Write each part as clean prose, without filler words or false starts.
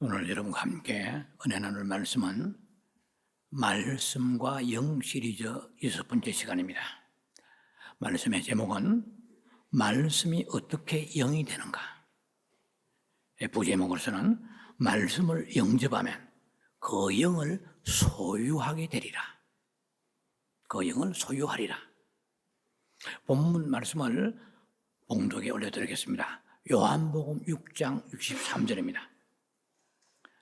오늘 여러분과 함께 은혜 나눌 말씀은 말씀과 영 시리즈 6번째 시간입니다. 말씀의 제목은 말씀이 어떻게 영이 되는가? 부제목으로서는 말씀을 영접하면 그 영을 소유하게 되리라. 그 영을 소유하리라. 본문 말씀을 봉독에 올려드리겠습니다. 요한복음 6장 63절입니다.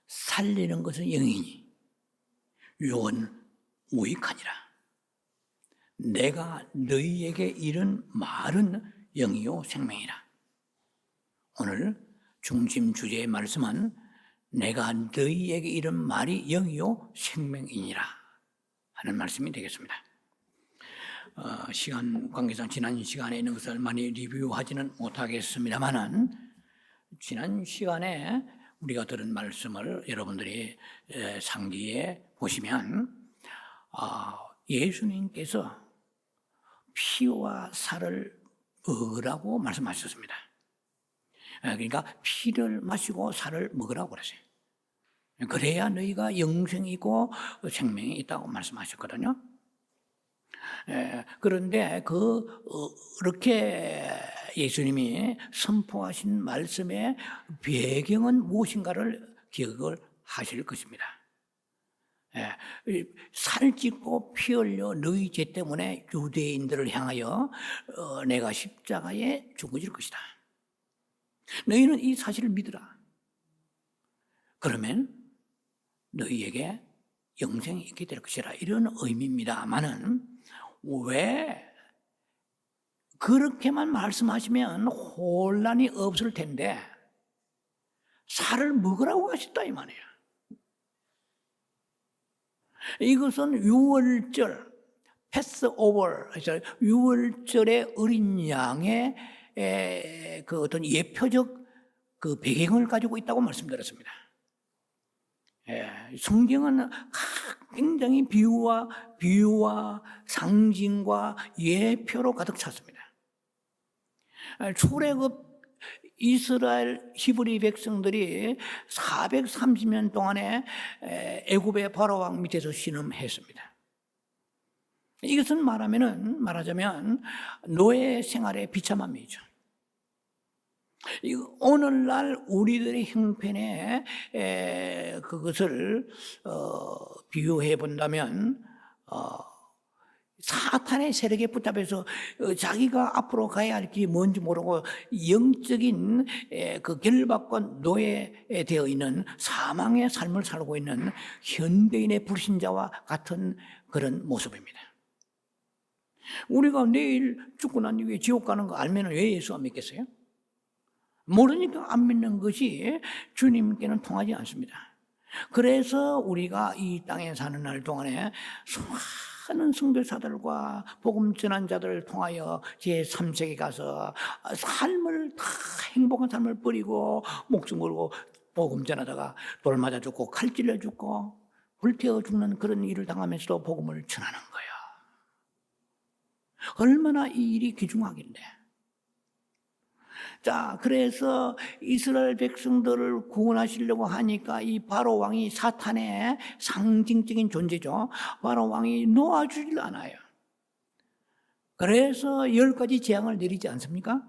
살리는 것은 영이니 육은 무익하니라. 내가 너희에게 이른 말은 영이요 생명이라. 오늘 중심 주제의 말씀은 내가 너희에게 이른 말이 영이요 생명이니라 하는 말씀이 되겠습니다. 시간 관계상 지난 시간에 있는 것을 많이 리뷰하지는 못하겠습니다만은 지난 시간에 우리가 들은 말씀을 여러분들이 상기해 보시면 예수님께서 피와 살을 먹으라고 말씀하셨습니다. 그러니까 피를 마시고 살을 먹으라고 그러세요. 그래야 너희가 영생이 있고 생명이 있다고 말씀하셨거든요. 그런데 그렇게 예수님이 선포하신 말씀의 배경은 무엇인가를 기억을 하실 것입니다. 살찌고 피 흘려 너희 죄 때문에 유대인들을 향하여 내가 십자가에 죽어질 것이다. 너희는 이 사실을 믿으라. 그러면 너희에게 영생이 있게 될 것이라, 이런 의미입니다만은 왜 그렇게만 말씀하시면 혼란이 없을 텐데 살을 먹으라고 하셨다 이 말이에요. 이것은 유월절, 패스오버, 유월절의 어린 양의 그 어떤 예표적 그 배경을 가지고 있다고 말씀드렸습니다. 성경은 굉장히 비유와 상징과 예표로 가득 찼습니다. 출애굽 이스라엘 히브리 백성들이 430년 동안에 애굽의 바로왕 밑에서 신음했습니다. 이것은 말하자면 노예 생활의 비참함이죠. 오늘날 우리들의 형편에 그것을 비유해 본다면 사탄의 세력에 붙잡혀서 자기가 앞으로 가야 할 길이 뭔지 모르고 영적인 그 결박과 노예되어 있는 사망의 삶을 살고 있는 현대인의 불신자와 같은 그런 모습입니다. 우리가 내일 죽고 난 뒤에 지옥 가는 거 알면 왜 예수 안 믿겠어요? 모르니까 안 믿는 것이 주님께는 통하지 않습니다. 그래서 우리가 이 땅에 사는 날 동안에 수많은 선교사들과 복음 전환자들을 통하여 제3세기 가서 삶을 다 행복한 삶을 버리고 목숨 걸고 복음 전하다가 돌 맞아 죽고 칼 찔려 죽고 불태워 죽는 그런 일을 당하면서도 복음을 전하는 거예요. 얼마나 이 일이 귀중하길래. 자, 그래서 이스라엘 백성들을 구원하시려고 하니까 이 바로 왕이 사탄의 상징적인 존재죠. 바로 왕이 놓아주질 않아요. 그래서 10가지 재앙을 내리지 않습니까?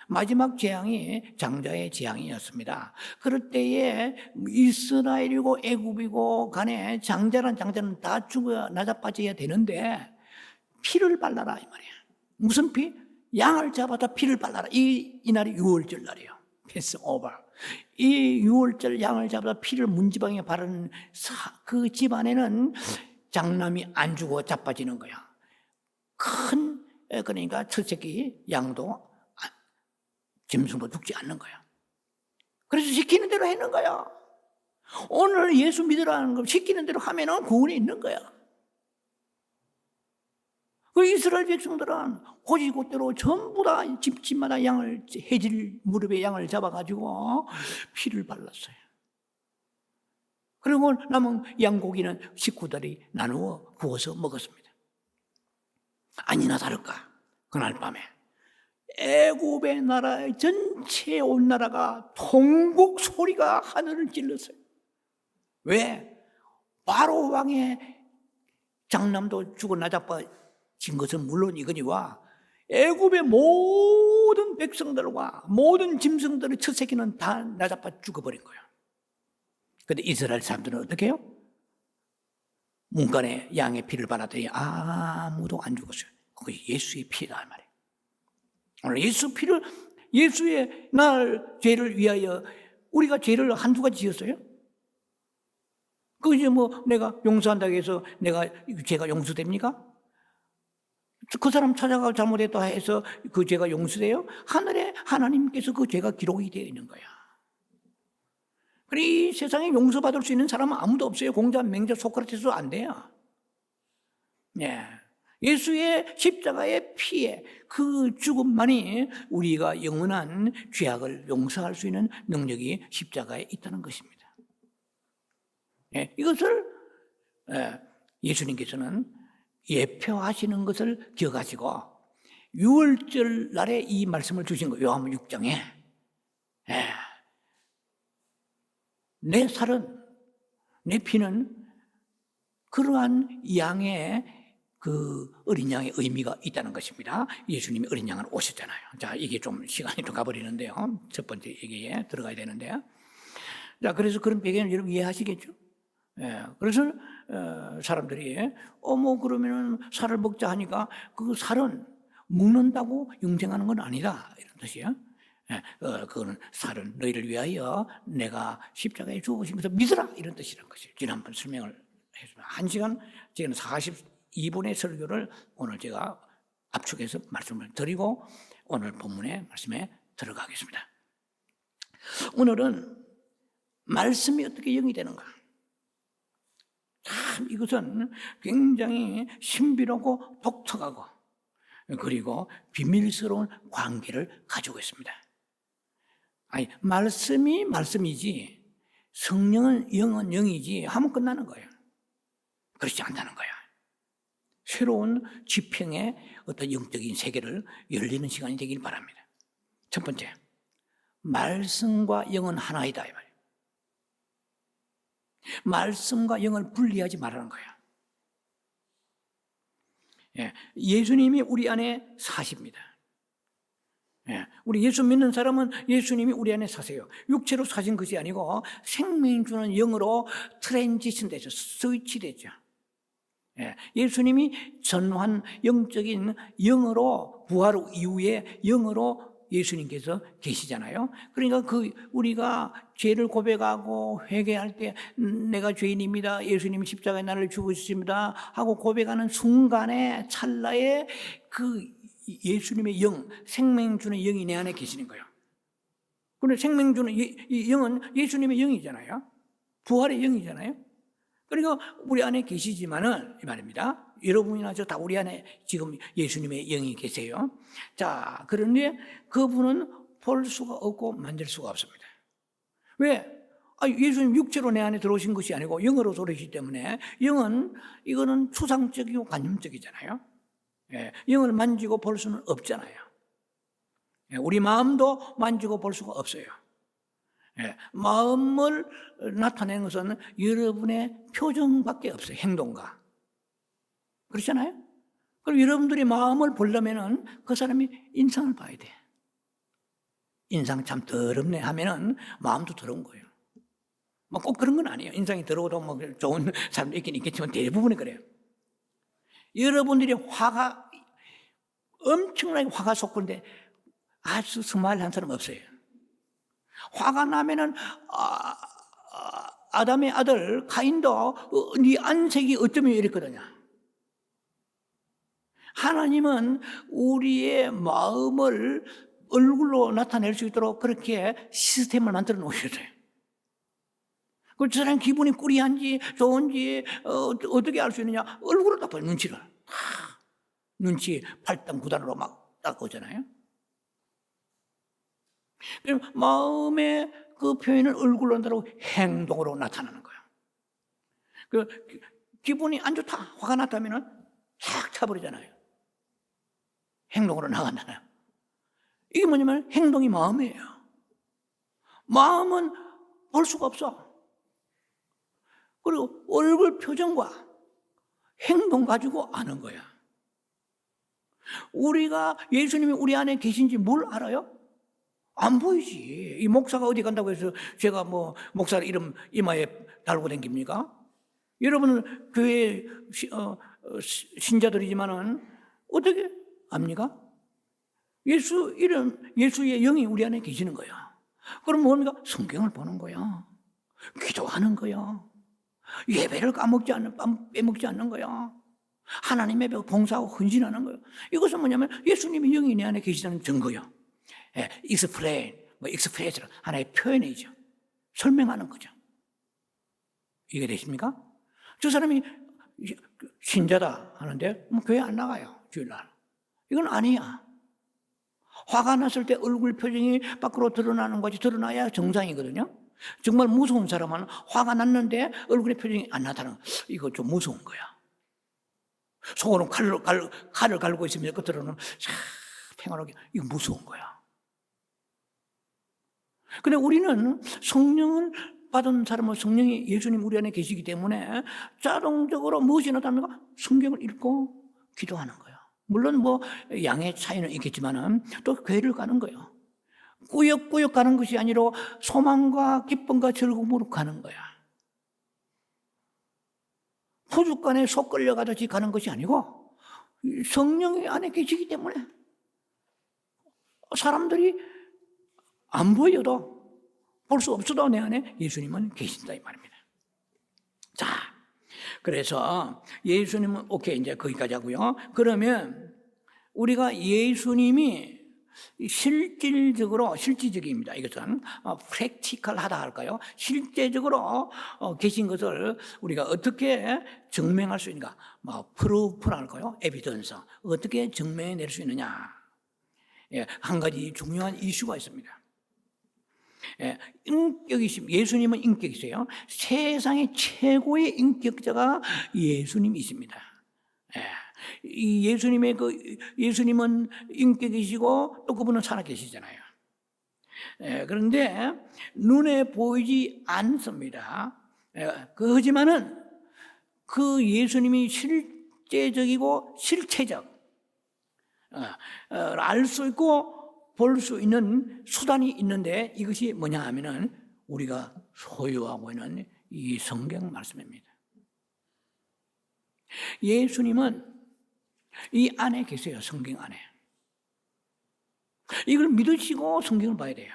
마지막 재앙이 장자의 재앙이었습니다. 그럴 때에 이스라엘이고 애굽이고 간에 장자는 다 죽어야 나자빠져야 되는데 피를 발라라 이 말이야. 무슨 피? 양을 잡아다 피를 발라라. 이 날이 유월절 날이에요. 패스오버. 이 유월절 양을 잡아다 피를 문지방에 바르는 그 집안에는 장남이 안 죽어 자빠지는 거야. 그러니까 첫 새끼 양도 짐승도 죽지 않는 거야. 그래서 시키는 대로 하는 거야. 오늘 예수 믿으라는 거 시키는 대로 하면은 구원이 있는 거야. 그 이스라엘 백성들은 고지곳대로 전부 다 집집마다 해질 무렵에 양을 잡아가지고 피를 발랐어요. 그리고 남은 양고기는 식구들이 나누어 구워서 먹었습니다. 아니나 다를까 그날 밤에 애굽의 나라의 전체 온 나라가 통곡 소리가 하늘을 찔렀어요. 왜? 바로 왕의 장남도 죽어 나자빠진 것은 물론이거니와 애굽의 모든 백성들과 모든 짐승들의 첫 새끼는 다 나자빠 죽어버린 거예요. 그런데 이스라엘 사람들은 어떻게 해요? 문간에 양의 피를 발랐더니 아무도 안 죽었어요. 그게 예수의 피다 말이에요. 오늘 예수의 날 죄를 위하여 우리가 죄를 한두 가지 지었어요? 그 이제 뭐 내가 용서한다고 해서 내가 죄가 용서됩니까? 그 사람 찾아가고 잘못했다 해서 그 죄가 용서돼요? 하늘에 하나님께서 그 죄가 기록이 되어 있는 거야. 그래, 이 세상에 용서받을 수 있는 사람은 아무도 없어요. 공자, 맹자, 소크라테스도 안 돼요. 네. 예수의 십자가의 피에 그 죽음만이 우리가 영원한 죄악을 용서할 수 있는 능력이 십자가에 있다는 것입니다. 네. 이것을 예수님께서는 예표하시는 것을 기억하시고 6월절 날에 이 말씀을 주신 거예요. 요한복음 6장에 내 살은, 내 피는 그러한 양의 그 어린 양의 의미가 있다는 것입니다. 예수님이 어린 양으로 오셨잖아요. 자, 이게 좀 시간이 좀 가버리는데요. 첫 번째 얘기에 들어가야 되는데요. 자, 그래서 그런 배경을 여러분 이해하시겠죠? 그래서 사람들이 뭐 그러면은 살을 먹자 하니까 그 살은 먹는다고 영생하는 건 아니다 이런 뜻이에요. 그거는 살은 너희를 위하여 내가 십자가에 죽으신 것을 믿으라 이런 뜻이란 것이에요. 지난번 설명을 했습니다. 1시간 지금 42분의 설교를 오늘 제가 압축해서 말씀을 드리고 오늘 본문의 말씀에 들어가겠습니다. 오늘은 말씀이 어떻게 영이 되는가? 참 이것은 굉장히 신비하고 독특하고 그리고 비밀스러운 관계를 가지고 있습니다. 아니, 말씀이 말씀이지 성령은 영은 영이지 하면 끝나는 거예요. 그렇지 않다는 거야. 새로운 지평의 어떤 영적인 세계를 열리는 시간이 되길 바랍니다. 첫 번째, 말씀과 영은 하나이다 이 말이에요. 말씀과 영을 분리하지 말라는 거야. 예수님이 우리 안에 사십니다. 우리 예수 믿는 사람은 예수님이 우리 안에 사세요. 육체로 사신 것이 아니고 생명 주는 영으로 트랜지션 되죠. 스위치 되죠. 예수님이 전환 영적인 영으로 부활 이후에 영으로 예수님께서 계시잖아요. 그러니까 우리가 죄를 고백하고 회개할 때 내가 죄인입니다. 예수님이 십자가에 나를 죽으셨습니다. 하고 고백하는 순간에 찰나에 그 예수님의 영, 생명 주는 영이 내 안에 계시는 거예요. 그런데 생명 주는 이 영은 예수님의 영이잖아요. 부활의 영이잖아요. 그러니까 우리 안에 계시지만은 이 말입니다. 여러분이나 저 다 우리 안에 지금 예수님의 영이 계세요. 자, 그런데 그분은 볼 수가 없고 만질 수가 없습니다. 왜? 예수님 육체로 내 안에 들어오신 것이 아니고 영으로 들어오시기 때문에 영은 이거는 추상적이고 관념적이잖아요. 영을 만지고 볼 수는 없잖아요. 우리 마음도 만지고 볼 수가 없어요. 마음을 나타내는 것은 여러분의 표정밖에 없어요. 행동과. 그렇잖아요? 그럼 여러분들이 마음을 보려면은 그 사람이 인상을 봐야 돼. 인상 참 더럽네 하면은 마음도 더러운 거예요. 뭐 꼭 그런 건 아니에요. 인상이 더러워도 뭐 좋은 사람도 있긴 있겠지만 대부분이 그래요. 여러분들이 화가 엄청나게 화가 솟는데 아주 스마일한 사람 없어요. 화가 나면은 아담의 아들 가인도 네 안색이 어쩌면 이랬거든요. 하나님은 우리의 마음을 얼굴로 나타낼 수 있도록 그렇게 시스템을 만들어 놓으셨어요. 그 사람 기분이 꾸리한지 좋은지 어떻게 알 수 있느냐? 얼굴을 딱 봐요. 눈치를. 눈치 8단 9단으로 막 딱 오잖아요. 마음의 그 표현을 얼굴로 한다고 행동으로 나타나는 거예요. 그 기분이 안 좋다, 화가 났다면은 탁 차버리잖아요. 행동으로 나간다나요. 이게 뭐냐면 행동이 마음이에요. 마음은 볼 수가 없어. 그리고 얼굴 표정과 행동 가지고 아는 거야. 우리가 예수님이 우리 안에 계신지 뭘 알아요? 안 보이지. 이 목사가 어디 간다고 해서 제가 뭐 목사 이름 이마에 달고 다닙니까? 여러분은 교회 신자들이지만은 어떻게 압니까? 예수 이름, 예수의 영이 우리 안에 계시는 거야. 그럼 뭡니까? 성경을 보는 거야. 기도하는 거야. 예배를 빼먹지 않는 거야. 하나님의 배 봉사하고 헌신하는 거예요. 이것은 뭐냐면 예수님이 영이 내 안에 계시다는 증거예요. 익스프레스는 하나의 표현이죠. 설명하는 거죠. 이게 되십니까? 저 사람이 신자다 하는데 교회 안 나가요. 주일날. 이건 아니야. 화가 났을 때 얼굴 표정이 밖으로 드러나는 것이 드러나야 정상이거든요. 정말 무서운 사람은 화가 났는데 얼굴의 표정이 안 나타나는 이거 좀 무서운 거야. 속으로는 칼을 갈고 있으면 끝으로는 평화롭게 이거 무서운 거야. 근데 우리는 성령을 받은 사람은 성령이 예수님 우리 안에 계시기 때문에 자동적으로 무엇이 나타납니까? 성경을 읽고 기도하는 거예요. 물론 뭐 양의 차이는 있겠지만은 또 교회를 가는 거예요. 꾸역꾸역 가는 것이 아니라 소망과 기쁨과 즐거움으로 가는 거야. 포죽간에 속 끌려가듯이 가는 것이 아니고 성령이 안에 계시기 때문에 사람들이 안 보여도 볼 수 없어도 내 안에 예수님은 계신다 이 말입니다. 자, 그래서 예수님은 오케이 이제 거기까지 하고요. 그러면 우리가 예수님이 실질적입니다. 이것은 프랙티컬하다 할까요? 실제적으로 계신 것을 우리가 어떻게 증명할 수 있는가? 프루프라 할까요? 에비던스. 어떻게 증명해낼 수 있느냐? 예, 한 가지 중요한 이슈가 있습니다. 예, 인격이십니다. 예수님은 인격이세요. 세상의 최고의 인격자가 예수님이십니다. 예. 이 예수님은 인격이시고 또 그분은 살아계시잖아요. 그런데 눈에 보이지 않습니다. 하지만은 그 예수님이 실제적이고 실체적, 알 수 있고 볼 수 있는 수단이 있는데 이것이 뭐냐 하면은 우리가 소유하고 있는 이 성경 말씀입니다. 예수님은 이 안에 계세요. 성경 안에. 이걸 믿으시고 성경을 봐야 돼요.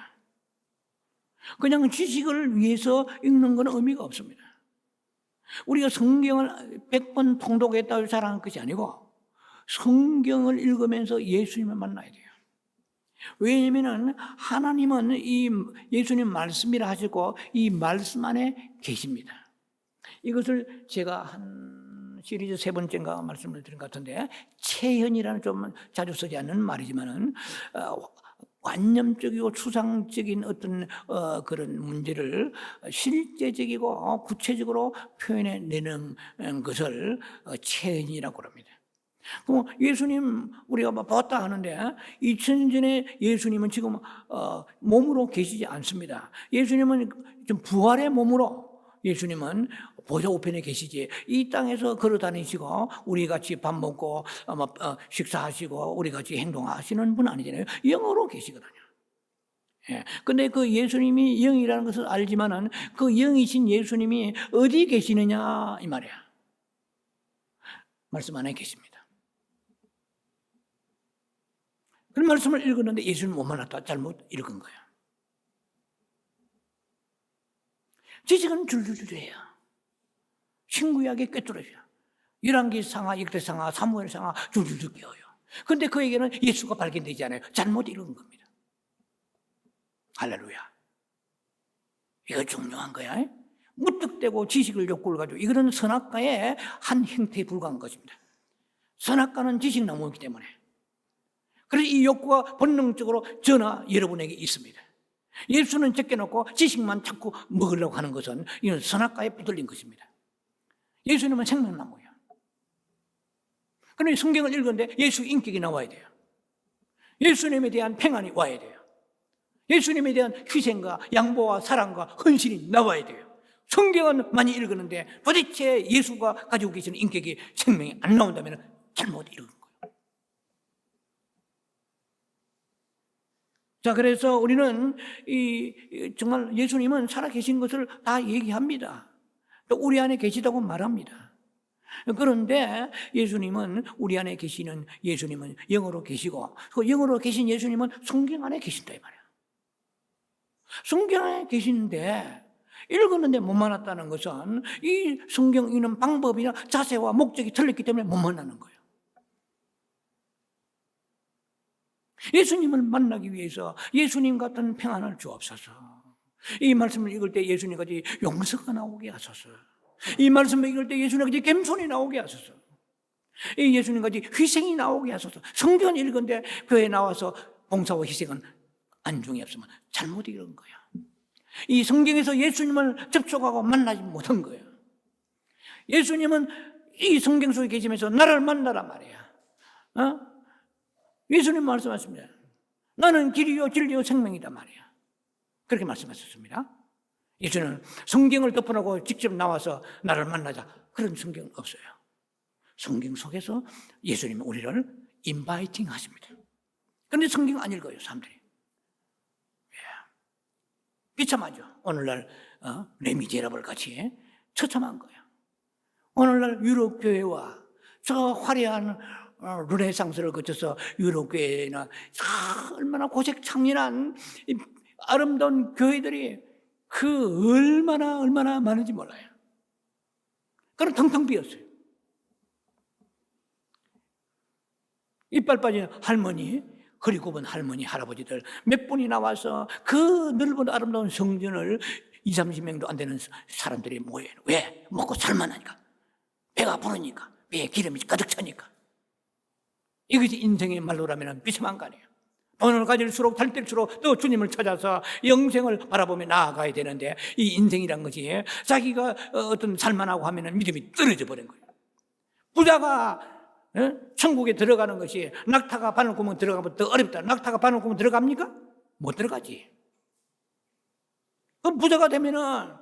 그냥 지식을 위해서 읽는 건 의미가 없습니다. 우리가 성경을 100번 통독했다고 자랑할 것이 아니고 성경을 읽으면서 예수님을 만나야 돼요. 왜냐하면 하나님은 이 예수님 말씀이라 하시고 이 말씀 안에 계십니다. 이것을 제가 한 시리즈 3번째인가 말씀을 드린 것 같은데 체현이라는 좀 자주 쓰지 않는 말이지만은 관념적이고 추상적인 어떤 그런 문제를 실제적이고 구체적으로 표현해내는 것을 체현이라고 합니다. 그럼 예수님 우리가 봤다 하는데 2000년 전에 예수님은 지금 몸으로 계시지 않습니다. 예수님은 좀 부활의 몸으로 예수님은 보좌 우편에 계시지 이 땅에서 걸어다니시고 우리 같이 밥 먹고 식사하시고 우리 같이 행동하시는 분 아니잖아요. 영으로 계시거든요. 그런데 그 예수님이 영이라는 것을 알지만은 그 영이신 예수님이 어디 계시느냐 이 말이야. 말씀 안에 계십니다. 그런 말씀을 읽었는데 예수님 못 만났다. 잘못 읽은 거예요. 지식은 줄줄줄해요. 신구약에 꿰뚫어져요. 열왕기상하, 역대상하, 사무엘상하 줄줄줄 끼어요. 그런데 그에게는 예수가 발견되지 않아요. 잘못 읽은 겁니다. 할렐루야. 이거 중요한 거야. 무턱대고 지식을 욕구를 가지고 이거는 선악과의 한 형태에 불과한 것입니다. 선악과는 지식나무이기 때문에. 그래서 이 욕구가 본능적으로 저나 여러분에게 있습니다. 예수는 제껴놓고 지식만 자꾸 먹으려고 하는 것은 이건 선악과에 붙들린 것입니다. 예수님은 생명나무예요. 그런데 성경을 읽었는데 예수 인격이 나와야 돼요. 예수님에 대한 평안이 와야 돼요. 예수님에 대한 희생과 양보와 사랑과 헌신이 나와야 돼요. 성경은 많이 읽었는데 도대체 예수가 가지고 계시는 인격이 생명이 안 나온다면 잘못 읽은 거예요. 자, 그래서 우리는 정말 예수님은 살아계신 것을 다 얘기합니다. 또 우리 안에 계시다고 말합니다. 그런데 예수님은, 우리 안에 계시는 예수님은 영으로 계시고, 그 영으로 계신 예수님은 성경 안에 계신다 이 말이에요. 성경 안에 계시는데 읽었는데 못 만났다는 것은 이 성경 읽는 방법이나 자세와 목적이 틀렸기 때문에 못 만나는 거예요. 예수님을 만나기 위해서 예수님 같은 평안을 주옵소서. 이 말씀을 읽을 때 예수님같이 용서가 나오게 하소서. 이 말씀을 읽을 때 예수님같이 겸손이 나오게 하소서. 이 예수님같이 희생이 나오게 하소서. 성경 읽은데 교회에 나와서 봉사와 희생은 안중에 없으면 잘못 읽은 거야. 이 성경에서 예수님을 접촉하고 만나지 못한 거예요. 예수님은 이 성경 속에 계시면서 나를 만나란 말이야. 예수님 말씀하십니다. 나는 길이요 진리요 생명이다 말이야. 그렇게 말씀하셨습니다. 예수는 성경을 덮어놓고 직접 나와서 나를 만나자, 그런 성경은 없어요. 성경 속에서 예수님은 우리를 인바이팅 하십니다. 그런데 성경 안 읽어요, 사람들이. 비참하죠. 오늘날 레미제라블 같이 처참한 거예요. 오늘날 유럽 교회와 저 화려한 르네상스를 거쳐서 유럽 교회나 얼마나 고색창렬한 아름다운 교회들이 그 얼마나 많은지 몰라요. 그럼 텅텅 비었어요. 이빨 빠진 할머니, 허리 굽은 할머니, 할아버지들 몇 분이 나와서 그 넓은 아름다운 성전을 20-30명도 안 되는 사람들이 모여요. 왜? 먹고 살만하니까. 배가 부르니까. 배에 기름이 가득 차니까. 이것이 인생의 말로라면 비참한 거 아니에요. 돈을 가질수록 달될수록 또 주님을 찾아서 영생을 바라보며 나아가야 되는데, 이 인생이란 것이 자기가 어떤 살만하고 하면 믿음이 떨어져 버린 거예요. 부자가 천국에 들어가는 것이 낙타가 바늘구멍 들어가면 더 어렵다. 낙타가 바늘구멍 들어갑니까? 못 들어가지. 그럼 부자가 되면은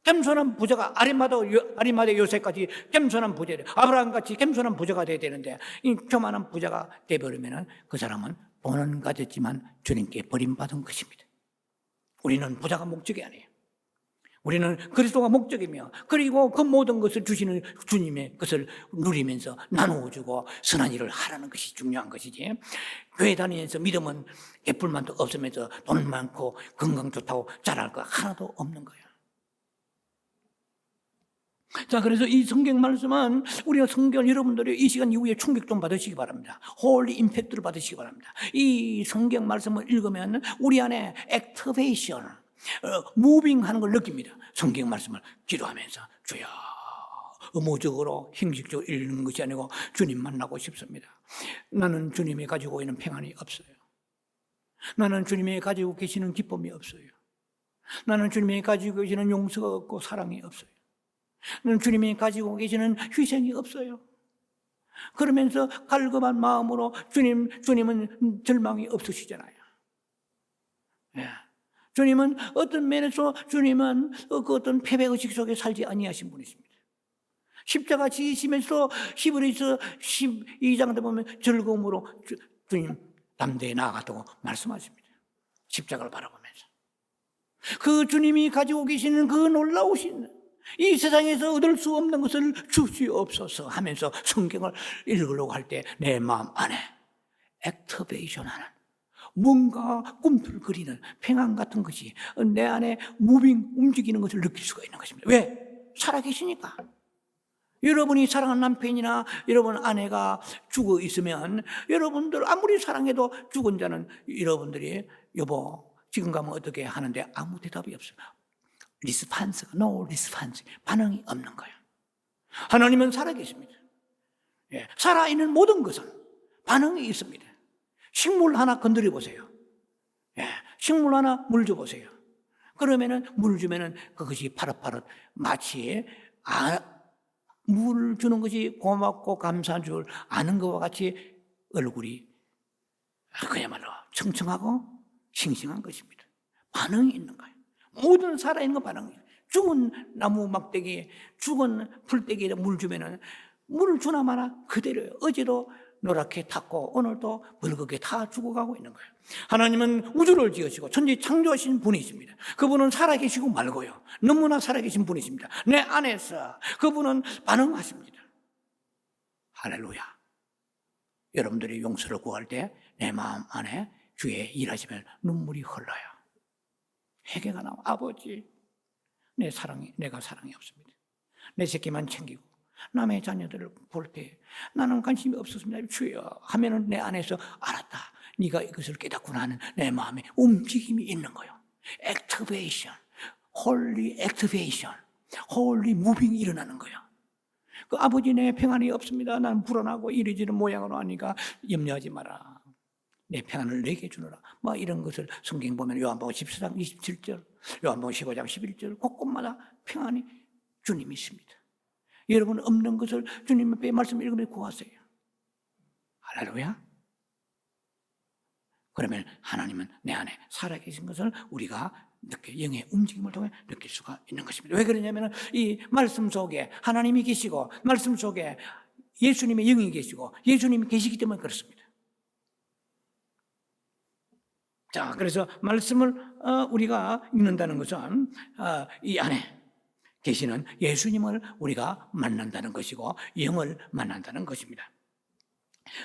겸손한 부자가 아리마대 요셉까지 겸손한 부자래. 아브라함같이 겸손한 부자가 돼야 되는데, 이 교만한 부자가 돼버리면은 그 사람은 돈은 가졌지만 주님께 버림받은 것입니다. 우리는 부자가 목적이 아니에요. 우리는 그리스도가 목적이며, 그리고 그 모든 것을 주시는 주님의 것을 누리면서 나누어주고 선한 일을 하라는 것이 중요한 것이지, 교회 다니면서 믿음은 개뿔만도 없으면서 돈 많고 건강 좋다고 자랄 거 하나도 없는 거예요. 자, 그래서 이 성경 말씀은 우리가 성경 여러분들이 이 시간 이후에 충격 좀 받으시기 바랍니다. 홀리 임팩트를 받으시기 바랍니다. 이 성경 말씀을 읽으면 우리 안에 액티베이션, 무빙하는 걸 느낍니다. 성경 말씀을 기도하면서 주여, 의무적으로 형식적으로 읽는 것이 아니고 주님 만나고 싶습니다. 나는 주님이 가지고 있는 평안이 없어요. 나는 주님이 가지고 계시는 기쁨이 없어요. 나는 주님이 가지고 계시는 용서가 없고 사랑이 없어요. 나는 주님이 가지고 계시는 희생이 없어요. 그러면서 갈급한 마음으로 주님은 절망이 없으시잖아요. 예. 주님은 어떤 면에서 주님은 그 어떤 패배의식 속에 살지 아니하신 분이십니다. 십자가 지시면서 히브리서 12장에 보면 즐거움으로 주님 담대히 나아갔다고 말씀하십니다. 십자가를 바라보면서 그 주님이 가지고 계시는 그 놀라우신 이 세상에서 얻을 수 없는 것을 주시옵소서 하면서 성경을 읽으려고 할 때 내 마음 안에 액티베이션하는, 뭔가 꿈틀거리는 평안 같은 것이 내 안에 움직이는 것을 느낄 수가 있는 것입니다. 왜? 살아계시니까. 여러분이 사랑하는 남편이나 여러분 아내가 죽어 있으면 여러분들 아무리 사랑해도 죽은 자는 여러분들이 여보 지금 가면 어떻게 하는데 아무 대답이 없어요. 리스판스가 no 리스판스, 반응이 없는 거예요. 하나님은 살아계십니다. 예, 살아있는 모든 것은 반응이 있습니다. 식물 하나 건드려 보세요. 예, 식물 하나 물 줘 보세요. 그러면은 물 주면은 그것이 파릇파릇 마치 물 주는 것이 고맙고 감사한 줄 아는 것과 같이 얼굴이 그야말로 청청하고 싱싱한 것입니다. 반응이 있는 거예요. 모든 살아있는 거 반응이. 죽은 나무 막대기에, 죽은 풀떼기에 물 주면은 물을 주나 마나 그대로예요. 어제도 노랗게 탔고 오늘도 붉게 다 죽어가고 있는 거예요. 하나님은 우주를 지으시고 천지 창조하신 분이십니다. 그분은 살아계시고 말고요. 너무나 살아계신 분이십니다. 내 안에서 그분은 반응하십니다. 할렐루야. 여러분들이 용서를 구할 때 내 마음 안에 주의 일하시면 눈물이 흘러요. 회개가 나와. 아버지, 내가 사랑이 없습니다. 내 새끼만 챙기고 남의 자녀들을 볼 때 나는 관심이 없었습니다. 주여 하면은 내 안에서 알았다. 네가 이것을 깨닫구나 하는 내 마음에 움직임이 있는 거예요. 액티베이션, 홀리 액티베이션, 홀리 무빙이 일어나는 거예요. 그 아버지 내 평안이 없습니다. 나는 불안하고 이리저리 모양으로 하니까 염려하지 마라. 내 평안을 내게 주노라. 뭐 이런 것을 성경 보면 요한복음 14장 27절, 요한복음 15장 11절 곳곳마다 평안이 주님이 있습니다. 여러분 없는 것을 주님 앞에 말씀 읽으며 구하세요. 할렐루야. 그러면 하나님은 내 안에 살아계신 것을 우리가 영의 움직임을 통해 느낄 수가 있는 것입니다. 왜 그러냐면 이 말씀 속에 하나님이 계시고 말씀 속에 예수님의 영이 계시고 예수님이 계시기 때문에 그렇습니다. 자, 그래서 말씀을 우리가 읽는다는 것은 이 안에 계시는 예수님을 우리가 만난다는 것이고 영을 만난다는 것입니다.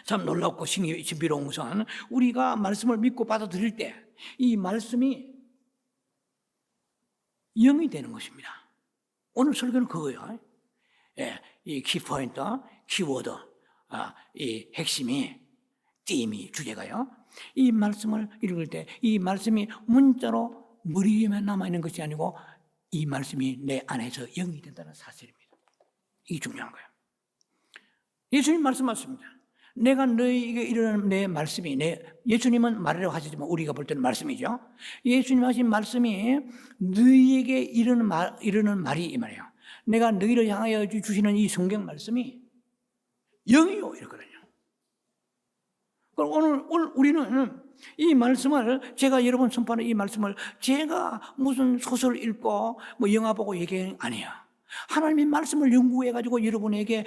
참 놀랍고 신비로운 것은 우리가 말씀을 믿고 받아들일 때 이 말씀이 영이 되는 것입니다. 오늘 설교는 그거예요. 예, 이 키포인트, 키워드, 이 핵심이, 띠임이, 주제가요. 이 말씀을 읽을 때 이 말씀이 문자로 머리 위에만 남아있는 것이 아니고 이 말씀이 내 안에서 영이 된다는 사실입니다. 이게 중요한 거예요. 예수님 말씀하십니다. 내가 너희에게 이르는 내 말씀이, 예수님은 말이라고 하시지만 우리가 볼 때는 말씀이죠. 예수님 하신 말씀이 너희에게 이르는 말이 이 말이에요. 내가 너희를 향하여 주시는 이 성경 말씀이 영이요 이렇거든요. 그럼 오늘 우리는 이 말씀을 제가 여러 번 선포하는 이 말씀을 제가 무슨 소설 읽고 뭐 영화 보고 얘기하는 게 아니에요. 하나님의 말씀을 연구해가지고 여러분에게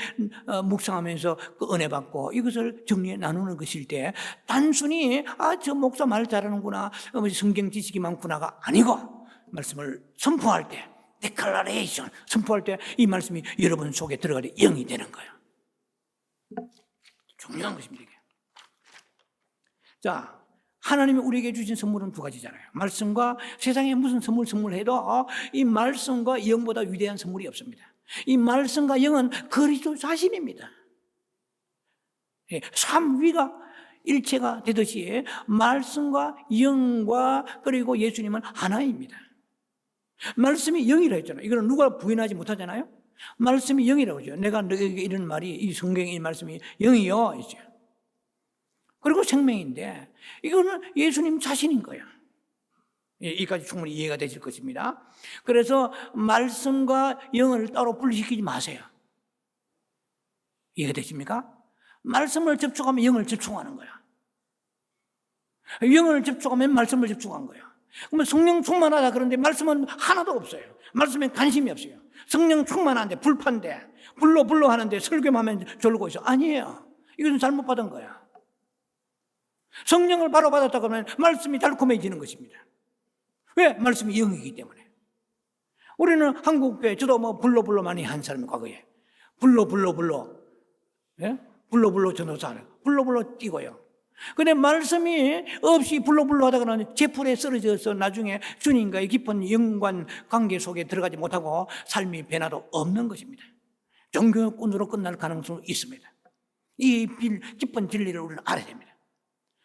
묵상하면서 그 은혜 받고 이것을 정리해 나누는 것일 때 단순히 저 목사 말 잘하는구나, 성경 지식이 많구나가 아니고 말씀을 선포할 때 데클라레이션 선포할 때 이 말씀이 여러분 속에 들어갈 때 영이 되는 거예요. 중요한 것입니다. 이게. 자, 하나님이 우리에게 주신 선물은 두 가지잖아요. 말씀과 세상에 무슨 선물해도 이 말씀과 영보다 위대한 선물이 없습니다. 이 말씀과 영은 그리스도 자신입니다. 삼위가 일체가 되듯이 말씀과 영과 그리고 예수님은 하나입니다. 말씀이 영이라고 했잖아요. 이거는 누가 부인하지 못하잖아요. 말씀이 영이라고 하죠. 내가 너에게 이런 말이 이 성경의 말씀이 영이요. 이죠. 그리고 생명인데 이거는 예수님 자신인 거예요. 이까지 충분히 이해가 되실 것입니다. 그래서 말씀과 영을 따로 분리시키지 마세요. 이해가 되십니까? 말씀을 접촉하면 영을 접촉하는 거야. 영을 접촉하면 말씀을 접촉한 거야. 그러면 성령 충만하다 그런데 말씀은 하나도 없어요. 말씀에 관심이 없어요. 성령 충만한데 불판데 불로 하는데 설교만 하면 졸고 있어. 아니에요. 이것은 잘못 받은 거야. 성령을 바로 받았다 그러면 말씀이 달콤해지는 것입니다. 왜? 말씀이 영이기 때문에. 우리는 한국교회, 저도 뭐 불로 많이 한 사람이 과거에. 불로. 예? 불로 전도사를. 불로 뛰고요. 근데 말씀이 없이 불로 하다가는 제풀에 쓰러져서 나중에 주님과의 깊은 연관 관계 속에 들어가지 못하고 삶이 변화도 없는 것입니다. 종교꾼으로 끝날 가능성이 있습니다. 이 깊은 진리를 우리는 알아야 됩니다.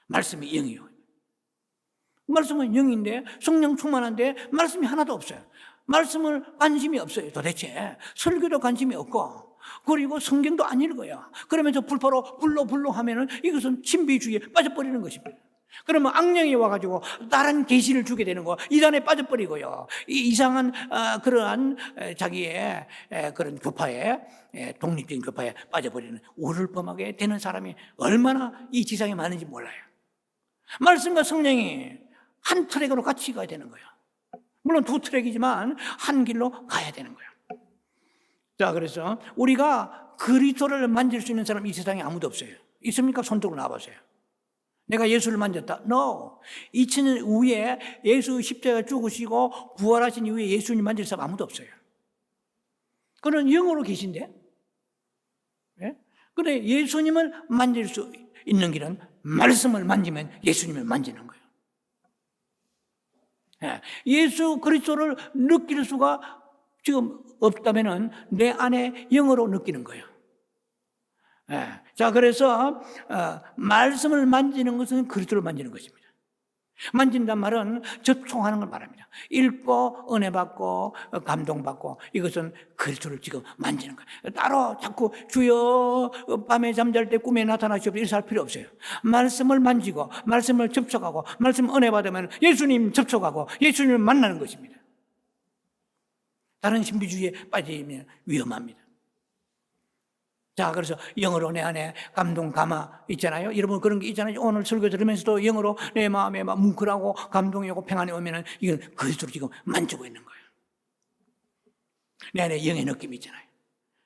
말씀이 영이요. 말씀은 영인데 성령 충만한데 말씀이 하나도 없어요. 말씀을 관심이 없어요. 도대체 설교도 관심이 없고 그리고 성경도 안 읽어요. 그러면서 불로 하면은 이것은 신비주의에 빠져버리는 것입니다. 그러면 악령이 와가지고 다른 계시를 주게 되는 거 이단에 빠져버리고요. 이상한 그러한 자기의 그런 교파에 독립적인 교파에 빠져버리는 우를 범하게 되는 사람이 얼마나 이 지상에 많은지 몰라요. 말씀과 성령이 한 트랙으로 같이 가야 되는 거예요. 물론 두 트랙이지만 한 길로 가야 되는 거예요. 자, 그래서 우리가 그리스도를 만질 수 있는 사람 이 세상에 아무도 없어요. 있습니까? 손 들고 나와보세요. 내가 예수를 만졌다? No. 2000년 후에 예수 십자가 죽으시고 부활하신 이후에 예수님 만질 사람 아무도 없어요. 그는 영으로 계신데. 예? 그래, 예수님을 만질 수 있는 길은 말씀을 만지면 예수님을 만지는 거예요. 예. 예수 그리스도를 느낄 수가 지금 없다면은 내 안에 영으로 느끼는 거예요. 예. 자, 그래서 말씀을 만지는 것은 그리스도를 만지는 것입니다. 만진단 말은 접촉하는 걸 말합니다. 읽고 은혜 받고 감동 받고 이것은 그리스도를 지금 만지는 거예요. 따로 자꾸 주여 밤에 잠잘 때 꿈에 나타나시옵소서 이렇게 할 필요 없어요. 말씀을 만지고 말씀을 접촉하고 말씀 은혜 받으면 예수님 접촉하고 예수님을 만나는 것입니다. 다른 신비주의에 빠지면 위험합니다. 자, 그래서 영어로 내 안에 감동, 감화 있잖아요. 여러분 그런 게 있잖아요. 오늘 설교 들으면서도 영어로 내 마음에 막 뭉클하고 감동이 오고 평안이 오면은 이건 그리스도를 지금 만지고 있는 거예요. 내 안에 영의 느낌이 있잖아요.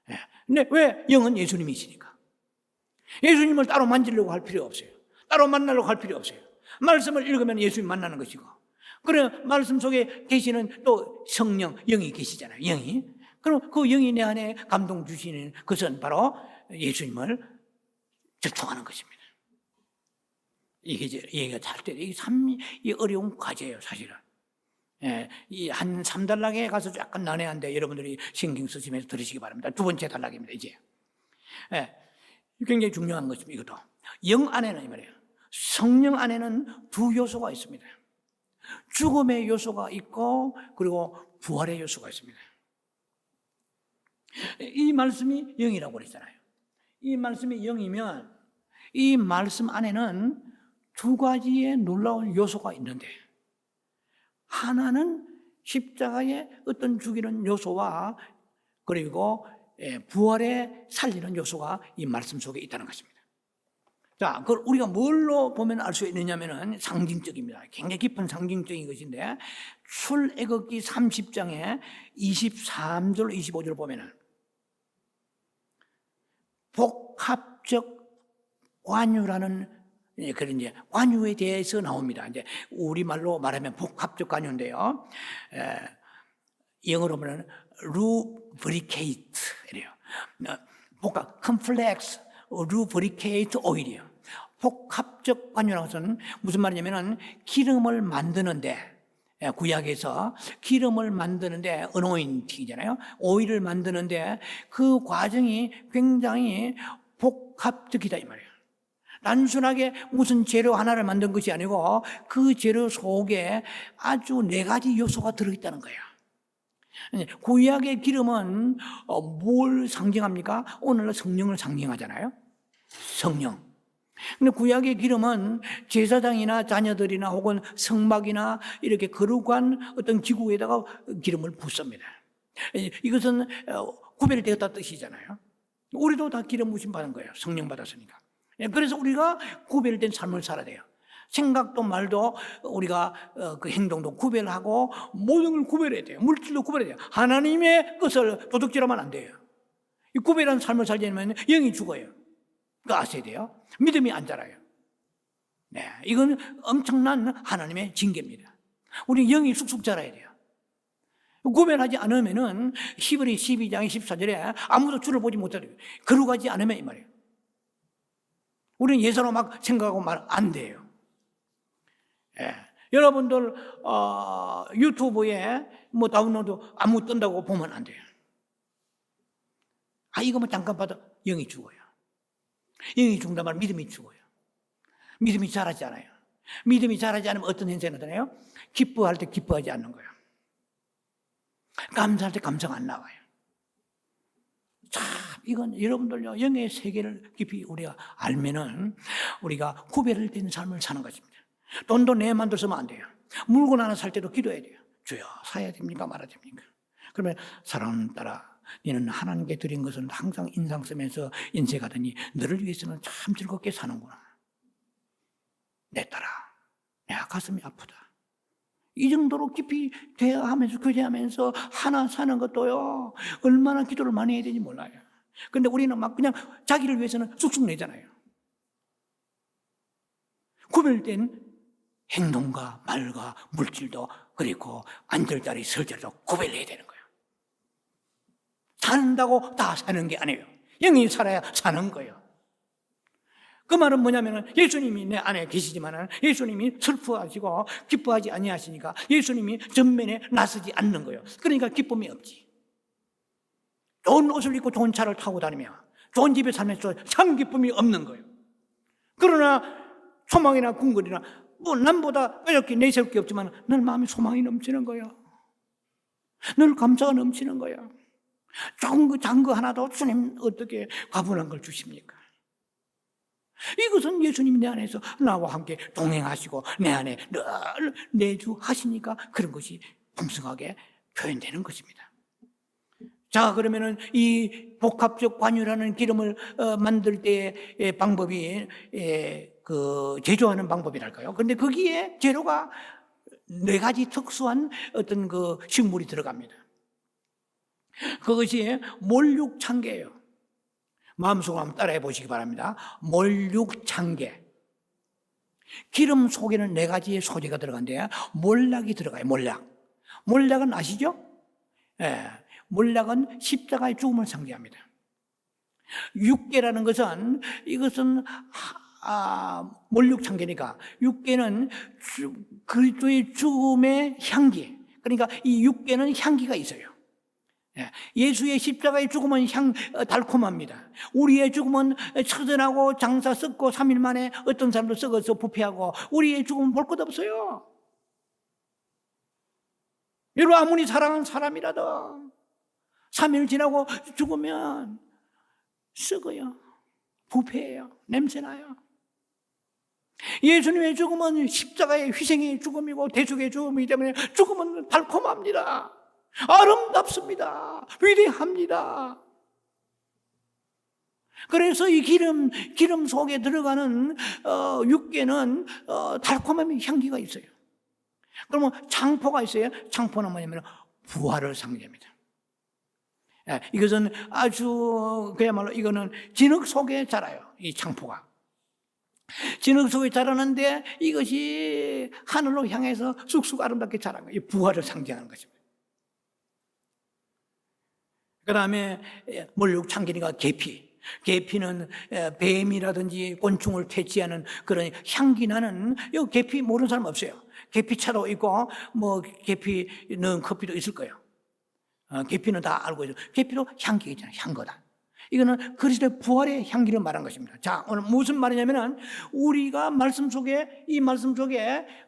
예. 근데 왜? 영은 예수님이시니까. 예수님을 따로 만지려고 할 필요 없어요. 따로 만나려고 할 필요 없어요. 말씀을 읽으면 예수님 만나는 것이고. 그래, 말씀 속에 계시는 또 성령, 영이 계시잖아요. 영이. 그럼 그 영이 내 안에 감동 주시는 것은 바로 예수님을 접촉하는 것입니다. 이게 이제 얘기가 잘 때, 이게 참 어려운 과제예요, 사실은. 예, 이 한 3단락에 가서 약간 난해한데 여러분들이 신경 쓰시면서 들으시기 바랍니다. 두 번째 단락입니다, 이제. 예, 굉장히 중요한 것입니다, 이것도. 영 안에는, 이 말이에요. 성령 안에는 두 요소가 있습니다. 죽음의 요소가 있고, 그리고 부활의 요소가 있습니다. 이 말씀이 영이라고 그랬잖아요. 이 말씀이 영이면 이 말씀 안에는 두 가지의 놀라운 요소가 있는데 하나는 십자가의 어떤 죽이는 요소와 그리고 부활에 살리는 요소가 이 말씀 속에 있다는 것입니다. 자, 그걸 우리가 뭘로 보면 알 수 있느냐면은 상징적입니다. 굉장히 깊은 상징적인 것인데 출애굽기 30장에 23절 25절 보면은 복합적 관유라는 그런 이제 관유에 대해서 나옵니다. 이제 우리말로 말하면 복합적 관유인데요. 영어로 보면 lubricate 이래요. 복합 컴플렉스 lubricate oil이에요. 복합적 관유라는 것은 무슨 말이냐면은 기름을 만드는데 구약에서 기름을 만드는데 anointing이잖아요. 오일을 만드는데 그 과정이 굉장히 복합적이다 이 말이에요. 단순하게 무슨 재료 하나를 만든 것이 아니고 그 재료 속에 아주 4가지 요소가 들어있다는 거예요. 구약의 기름은 뭘 상징합니까? 오늘날 성령을 상징하잖아요. 성령. 근데 구약의 기름은 제사장이나 자녀들이나 혹은 성막이나 이렇게 거룩한 어떤 기구에다가 기름을 붓습니다. 이것은 구별되었다 뜻이잖아요. 우리도 다 기름 부심 받은 거예요. 성령 받았으니까. 그래서 우리가 구별된 삶을 살아야 돼요. 생각도 말도 우리가 그 행동도 구별하고 모든 걸 구별해야 돼요. 물질도 구별해야 돼요. 하나님의 것을 도둑질하면 안 돼요. 이 구별한 삶을 살려면 영이 죽어요. 그거 아셔야 돼요. 믿음이 안 자라요. 네, 이건 엄청난 하나님의 징계입니다. 우리 영이 쑥쑥 자라야 돼요. 구별하지 않으면은 히브리 12장 14절에 아무도 주를 보지 못하래요. 거룩하지 않으면 이 말이에요. 우리는 예사로 막 생각하고 말 안 돼요. 예. 여러분들 유튜브에 뭐 다운로드 아무 뜬다고 보면 안 돼요. 이거 뭐 잠깐 봐도 영이 죽어요. 영이 죽는단 말은 믿음이 죽어요. 믿음이 자라지 않아요. 믿음이 자라지 않으면 어떤 현상이 나타나요? 기뻐할 때 기뻐하지 않는 거예요. 감사할 때 감사가 안 나와요. 참 이건 여러분들요 영의 세계를 깊이 우리가 알면은 우리가 구별된 삶을 사는 것입니다. 돈도 내 맘대로 쓰면 안 돼요. 물건 하나 살 때도 기도해야 돼요. 주여 사야 됩니까 말아야 됩니까? 그러면 사랑하는 딸아 너는 하나님께 드린 것은 항상 인상 쓰면서 인쇄하더니 너를 위해서는 참 즐겁게 사는구나. 내 딸아 야, 가슴이 아프다. 이 정도로 깊이 대화하면서 교제하면서 하나 사는 것도요, 얼마나 기도를 많이 해야 되는지 몰라요. 근데 우리는 막 그냥 자기를 위해서는 쑥쑥 내잖아요. 구별된 행동과 말과 물질도, 그리고 앉을 자리 설 자리도 구별해야 되는 거예요. 산다고 다 사는 게 아니에요. 영이 살아야 사는 거예요. 그 말은 뭐냐면, 예수님이 내 안에 계시지만 예수님이 슬퍼하시고 기뻐하지 아니하시니까 예수님이 전면에 나서지 않는 거예요. 그러니까 기쁨이 없지. 좋은 옷을 입고 좋은 차를 타고 다니며 좋은 집에 살면서 참 기쁨이 없는 거예요. 그러나 소망이나 궁궐이나 뭐 남보다 이렇게 내세울 게 없지만 늘 마음에 소망이 넘치는 거예요. 늘 감사가 넘치는 거예요. 좋은 거 작은 거 하나도 주님 어떻게 과분한 걸 주십니까? 이것은 예수님이 내 안에서 나와 함께 동행하시고 내 안에 늘 내주하시니까 그런 것이 풍성하게 표현되는 것입니다. 자, 그러면은 이 복합적 관유라는 기름을 만들 때의 방법이 제조하는 방법이랄까요? 그런데 거기에 재료가 4가지 특수한 어떤 그 식물이 들어갑니다. 그것이 몰육창계예요. 마음속으로 한번 따라해 보시기 바랍니다. 몰육창계. 기름 속에는 4가지의 소재가 들어간대요. 몰락이 들어가요. 몰락. 몰락은 아시죠? 예. 몰락은 십자가의 죽음을 상징합니다. 육계라는 것은, 이것은 몰육창계니까 육계는 그리스도의 죽음의 향기. 그러니까 이 육계는 향기가 있어요. 예수의 십자가의 죽음은 달콤합니다. 우리의 죽음은 처전하고 장사 썩고 3일 만에 어떤 사람도 썩어서 부패하고, 우리의 죽음은 볼 것 없어요. 여러분, 아무리 사랑하는 사람이라도 3일 지나고 죽으면 썩어요. 부패해요. 냄새나요. 예수님의 죽음은 십자가의 희생의 죽음이고 대속의 죽음이기 때문에 죽음은 달콤합니다. 아름답습니다. 위대합니다. 그래서 이 기름 속에 들어가는 육계는 달콤한 향기가 있어요. 그러면 창포가 있어요. 창포는 뭐냐면 부활을 상징합니다. 이것은 아주 그야말로 이거는 진흙 속에 자라요. 이 창포가 진흙 속에 자라는데 이것이 하늘로 향해서 쑥쑥 아름답게 자란 거예요. 이 부활을 상징하는 것입니다. 그 다음에 몰육창기니까 계피는 뱀이라든지 곤충을 퇴치하는 그런 향기 나는, 이 계피 모르는 사람 없어요. 계피차도 있고 뭐 계피 넣은 커피도 있을 거예요. 계피는 다 알고 있어요. 계피도 향기가 있잖아요. 향거다. 이거는 그리스도의 부활의 향기를 말한 것입니다. 자, 오늘 무슨 말이냐면은, 우리가 말씀 속에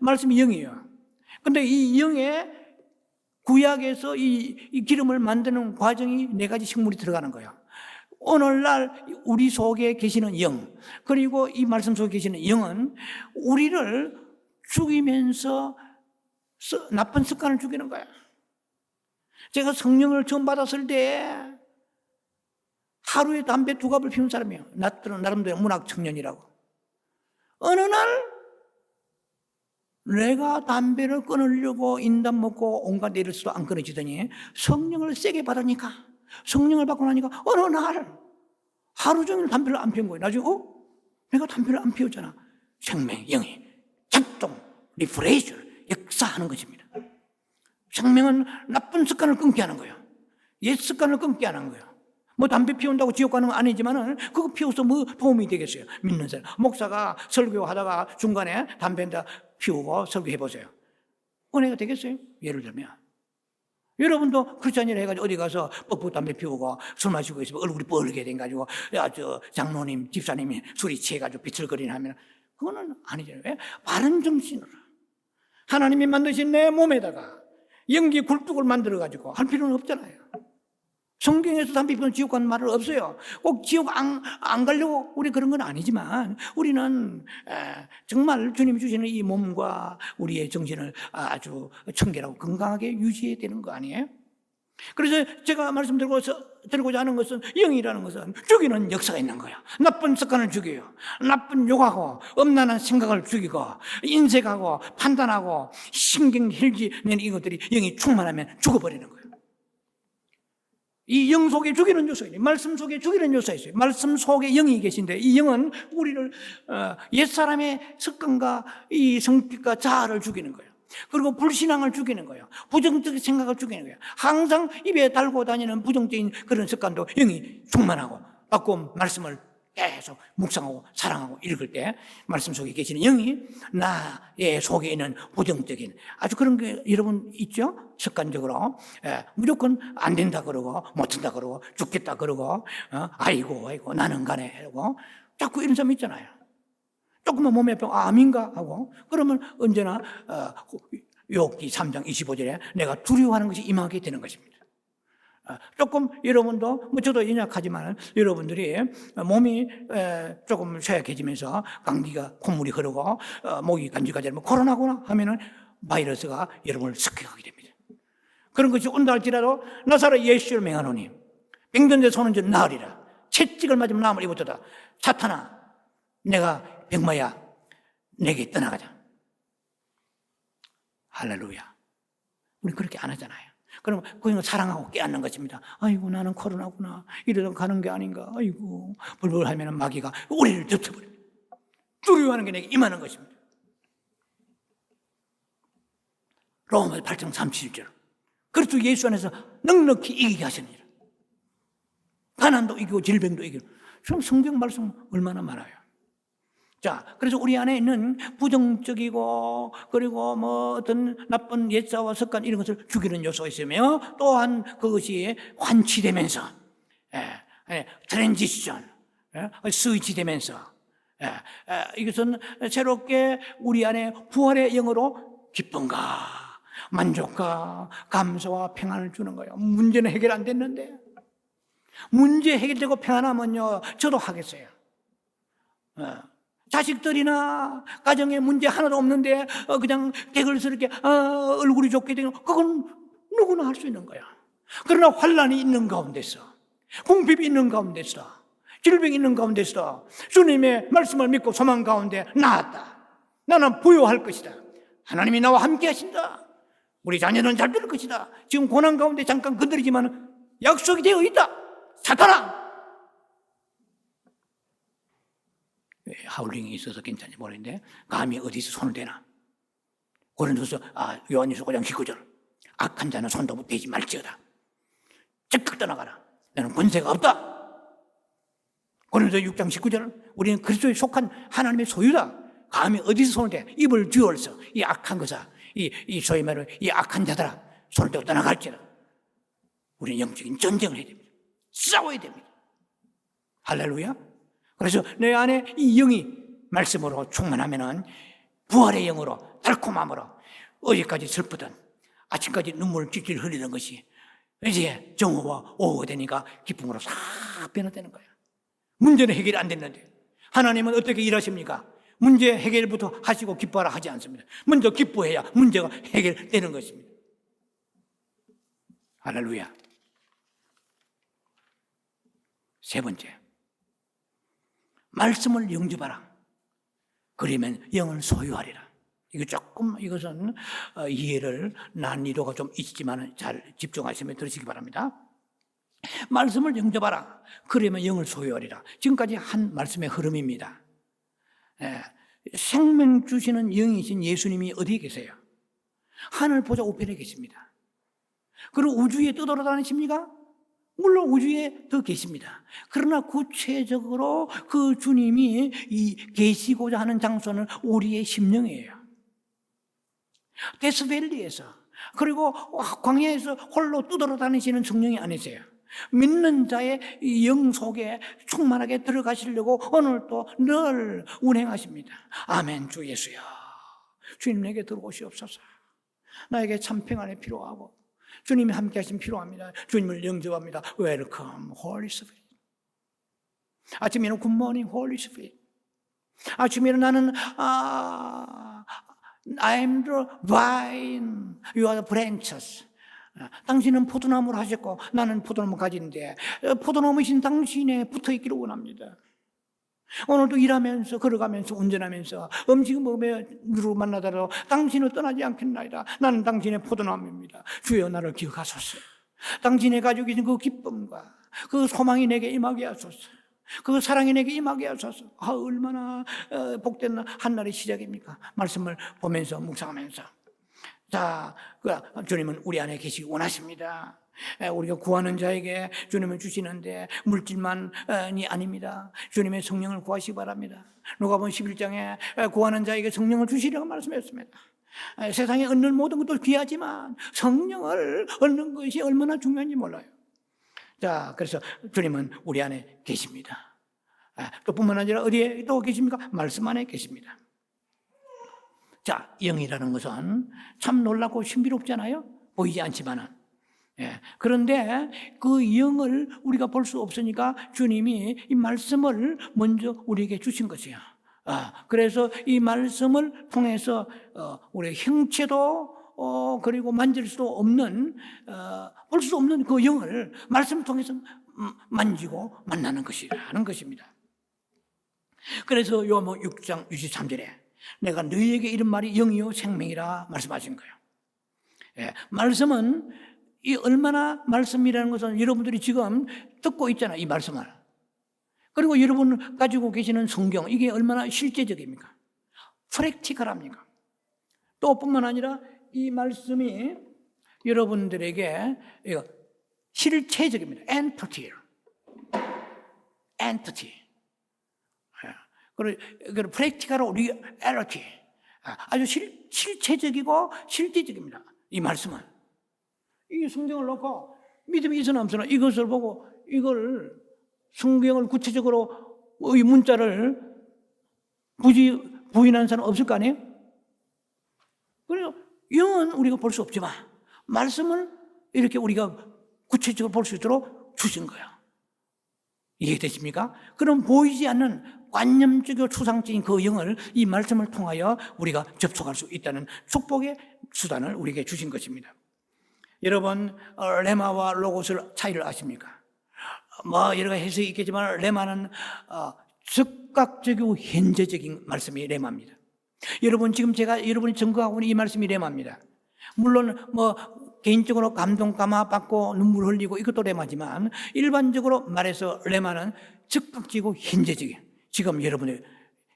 말씀이 영이에요. 근데 이 영에 구약에서 이 기름을 만드는 과정이 4가지 식물이 들어가는 거예요. 오늘날 우리 속에 계시는 영, 그리고 이 말씀 속에 계시는 영은 우리를 죽이면서 나쁜 습관을 죽이는 거예요. 제가 성령을 처음 받았을 때 하루에 담배 2갑을 피운 사람이에요. 나름대로 문학 청년이라고. 어느 날 내가 담배를 끊으려고 인담 먹고 온갖 내릴 수도 안 끊어지더니 성령을 세게 받으니까, 성령을 받고 나니까 어느 날 하루 종일 담배를 안 피운 거예요. 나중에 내가 담배를 안 피웠잖아. 생명의 영이 작동, 리프레시를 역사하는 것입니다. 생명은 나쁜 습관을 끊게 하는 거예요. 옛 습관을 끊게 하는 거예요. 뭐 담배 피운다고 지옥 가는 건 아니지만은 그거 피워서 뭐 도움이 되겠어요. 믿는 사람. 목사가 설교하다가 중간에 담배 한다 피우고 설교해 보세요. 은혜가 되겠어요? 예를 들면 여러분도 크리스찬이라 해가지고 어디 가서 뻑뻑 담배 피우고 술 마시고 있으면 얼굴이 뻘게 돼가지고 장로님, 집사님이 술이 취해가지고 비틀거리나 하면 그거는 아니잖아요. 왜? 바른 정신으로 하나님이 만드신 내 몸에다가 연기 굴뚝을 만들어가지고 할 필요는 없잖아요. 성경에서 담배 피우는 지옥 가는 말은 없어요. 꼭 지옥 안 가려고 우리 그런 건 아니지만, 우리는 정말 주님이 주시는 이 몸과 우리의 정신을 아주 청결하고 건강하게 유지해야 되는 거 아니에요? 그래서 제가 드리고자 하는 것은 영이라는 것은 죽이는 역사가 있는 거예요. 나쁜 습관을 죽여요. 나쁜 욕하고 엄란한 생각을 죽이고 인색하고 판단하고 신경 힐지는 이것들이 영이 충만하면 죽어버리는 거예요. 이 영 속에 죽이는 요소가 있어요. 말씀 속에 죽이는 요소가 있어요. 말씀 속에 영이 계신데 이 영은 우리를 옛사람의 습관과 이 성격과 자아를 죽이는 거예요. 그리고 불신앙을 죽이는 거예요. 부정적인 생각을 죽이는 거예요. 항상 입에 달고 다니는 부정적인 그런 습관도 영이 충만하고 바꾼 말씀을 계속 묵상하고 사랑하고 읽을 때 말씀 속에 계시는 영이 나의 속에 있는 부정적인 아주 그런 게 여러분 있죠? 습관적으로 무조건 안 된다 그러고 못한다 그러고 죽겠다 그러고 아이고 나는 가네 이러고 자꾸 이런 사람 있잖아요. 조금만 몸에 병 암인가 하고 그러면 언제나 욥기 3장 25절에 내가 두려워하는 것이 임하게 되는 것입니다. 조금 여러분도 저도 연약하지만 여러분들이 몸이 조금 쇠약해지면서 감기가 콧물이 흐르고 목이 간질간질하면 코로나구나 하면은 바이러스가 여러분을 습격하게 됩니다. 그런 것이 온다 할지라도 나사렛 예수를 맹하노니 병든 데 손은 좀 나으리라. 채찍을 맞으면 나음을 입었도다. 사탄아 내가 병마야 내게 떠나가자. 할렐루야. 우리 그렇게 안 하잖아요. 그러면 그냥 사랑하고 깨닫는 것입니다. 아이고 나는 코로나구나 이러다 가는 게 아닌가. 아이고 불불 하면 마귀가 우리를 덮쳐버립니다. 두려워하는 게 내게 임하는 것입니다. 로마서 8장 37절 그리스도 예수 안에서 넉넉히 이기게 하시느니라. 가난도 이기고 질병도 이기고. 좀 성경 말씀 얼마나 많아요. 자, 그래서 우리 안에 있는 부정적이고 그리고 뭐 어떤 나쁜 옛사와 습관 이런 것을 죽이는 요소가 있으며 또한 그것이 환치되면서 트랜지션 스위치되면서 이것은 새롭게 우리 안에 부활의 영으로 기쁨과 만족과 감사와 평안을 주는 거예요. 문제는 해결 안 됐는데 문제 해결되고 평안하면요 저도 하겠어요. 자식들이나 가정에 문제 하나도 없는데 그냥 개걸스럽게 얼굴이 좋게 되는 그건 누구나 할 수 있는 거야. 그러나 환란이 있는 가운데서 궁핍이 있는 가운데서 질병이 있는 가운데서 주님의 말씀을 믿고 소망 가운데 나았다. 나는 부요할 것이다. 하나님이 나와 함께 하신다. 우리 자녀는 잘 될 것이다. 지금 고난 가운데 잠깐 건드리지만 약속이 되어 있다. 사탄아! 하울링이 있어서 괜찮지 모르겠는데 감히 어디서 손을 대나. 고린도서 요한일서 5장 19절 악한 자는 손도 대지 말지어다. 즉각 떠나가라. 나는 권세가 없다. 고린도서 6장 19절 우리는 그리스도에 속한 하나님의 소유다. 감히 어디서 손을 대. 입을 뒤월서 이 악한 것아 이 소위 말하는 이 악한 자들아 손을 대고 떠나갈지라. 우리는 영적인 전쟁을 해야 됩니다. 싸워야 됩니다. 할렐루야. 그래서 내 안에 이 영이 말씀으로 충만하면은 부활의 영으로 달콤함으로 어제까지 슬프던 아침까지 눈물을 찔찔 흘리던 것이 이제 정오와 오후가 되니까 기쁨으로 싹 변화되는 거예요. 문제는 해결이 안 됐는데 하나님은 어떻게 일하십니까? 문제 해결부터 하시고 기뻐하라 하지 않습니다. 먼저 기뻐해야 문제가 해결되는 것입니다. 할렐루야. 세 번째, 말씀을 영접하라. 그러면 영을 소유하리라. 이것은 이해를 난이도가 좀 있지만 잘 집중하시면 들으시기 바랍니다. 말씀을 영접하라. 그러면 영을 소유하리라. 지금까지 한 말씀의 흐름입니다. 생명 주시는 영이신 예수님이 어디에 계세요? 하늘 보좌 우편에 계십니다. 그리고 우주에 떠돌아다니십니까? 물론 우주에 더 계십니다. 그러나 구체적으로 그 주님이 계시고자 하는 장소는 우리의 심령이에요. 데스밸리에서 그리고 광야에서 홀로 떠돌아다니시는 성령이 아니세요. 믿는 자의 영 속에 충만하게 들어가시려고 오늘도 늘 운행하십니다. 아멘. 주 예수여, 주님 내게 들어오시옵소서. 나에게 참 평안이 필요하고 주님이 함께 하시면 필요합니다. 주님을 영접합니다. Welcome, Holy Spirit. 아침에는 Good morning, Holy Spirit. 아침에는 나는 I am the vine, you are the branches. 당신은 포도나무를 하셨고 나는 포도나무 가지는데 포도나무이신 당신에 붙어있기를 원합니다. 오늘도 일하면서 걸어가면서 운전하면서 음식을 먹으며 누구를 만나더라도 당신을 떠나지 않겠나이다. 나는 당신의 포도나무입니다. 주여 나를 기억하소서. 당신의 가지고 계신 그 기쁨과 그 소망이 내게 임하게 하소서. 그 사랑이 내게 임하게 하소서. 얼마나 복된 한날의 시작입니까? 말씀을 보면서 묵상하면서 자, 주님은 우리 안에 계시기 원하십니다. 우리가 구하는 자에게 주님은 주시는데 물질만이 아닙니다. 주님의 성령을 구하시기 바랍니다. 누가복음 11장에 구하는 자에게 성령을 주시라고 말씀했습니다. 세상에 얻는 모든 것도 귀하지만 성령을 얻는 것이 얼마나 중요한지 몰라요. 자, 그래서 주님은 우리 안에 계십니다. 또 뿐만 아니라 어디에 또 계십니까? 말씀 안에 계십니다. 자, 영이라는 것은 참 놀랍고 신비롭잖아요. 보이지 않지만은. 그런데 그 영을 우리가 볼 수 없으니까 주님이 이 말씀을 먼저 우리에게 주신 것이에요. 그래서 이 말씀을 통해서 우리의 형체도 그리고 만질 수 없는 볼 수 없는 그 영을 말씀을 통해서 만지고 만나는 것이라는 것입니다. 그래서 요한복음 6장 63절에 내가 너희에게 이런 말이 영이요 생명이라 말씀하신 거예요. 말씀은 이 얼마나 말씀이라는 것은 여러분들이 지금 듣고 있잖아요. 이 말씀을. 그리고 여러분 가지고 계시는 성경 이게 얼마나 실제적입니까? 프랙티컬합니까? 또 뿐만 아니라 이 말씀이 여러분들에게 실체적입니다. entity. 그리고 프랙티컬 리얼리티. 아주 실체적이고 실제적입니다. 이 말씀은. 이 성경을 놓고 믿음이 있으나 없으나 이것을 보고 이걸 성경을 구체적으로 이 문자를 부인하는 사람 없을 거 아니에요? 그래서 영은 우리가 볼 수 없지만 말씀을 이렇게 우리가 구체적으로 볼 수 있도록 주신 거예요. 이해되십니까? 그럼 보이지 않는 관념적이고 추상적인 그 영을 이 말씀을 통하여 우리가 접촉할 수 있다는 축복의 수단을 우리에게 주신 것입니다. 여러분, 레마와 로고스 차이를 아십니까? 여러 가지 해석이 있겠지만 레마는 즉각적이고 현재적인 말씀이 레마입니다. 여러분, 지금 여러분이 증거하고 있는 이 말씀이 레마입니다. 물론 개인적으로 감동 감화받고 눈물 흘리고 이것도 레마지만 일반적으로 말해서 레마는 즉각적이고 현재적인 지금 여러분의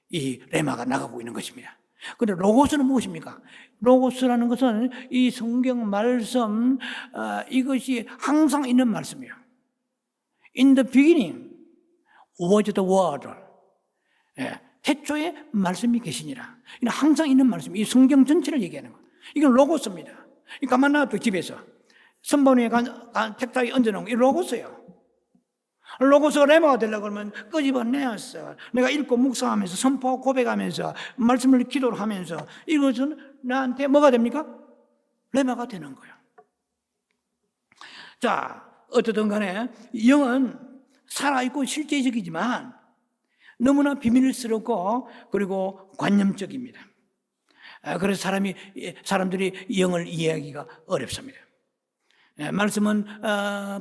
이 레마가 나가고 있는 것입니다. 그런데 로고스는 무엇입니까? 로고스라는 것은 이 성경 말씀 이것이 항상 있는 말씀이에요. In the beginning was the word. 태초에 말씀이 계시니라. 이건 항상 있는 말씀. 이 성경 전체를 얘기하는 거예요. 이건 로고스입니다. 가만 놔둬 집에서 선반 위에 책상에 얹어놓은 거 이 로고스예요. 로고스가 레마가 되려고 그러면 끄집어내었어. 내가 읽고 묵상하면서 선포하고 고백하면서 말씀을 기도를 하면서 이것은 나한테 뭐가 됩니까? 레마가 되는 거예요. 자, 어떻든 간에 영은 살아있고 실제적이지만 너무나 비밀스럽고 그리고 관념적입니다. 그래서 사람들이 영을 이해하기가 어렵습니다. 말씀은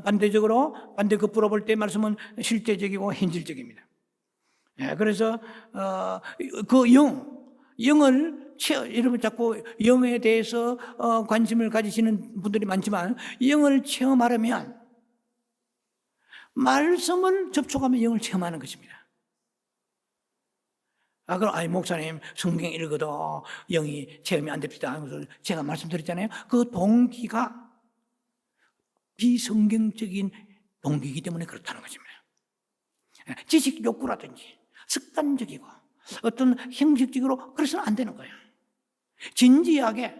반대적으로 반대급부로 볼 때 말씀은 실제적이고 현실적입니다. 그래서 그 영을 여러분 자꾸 영에 대해서 관심을 가지시는 분들이 많지만 영을 체험하려면 말씀을 접촉하면 영을 체험하는 것입니다. 그럼 목사님 성경 읽어도 영이 체험이 안 됩니다. 제가 말씀드렸잖아요. 그 동기가 비성경적인 동기이기 때문에 그렇다는 것입니다. 지식 욕구라든지 습관적이고 어떤 형식적으로 그래서는 안 되는 거예요. 진지하게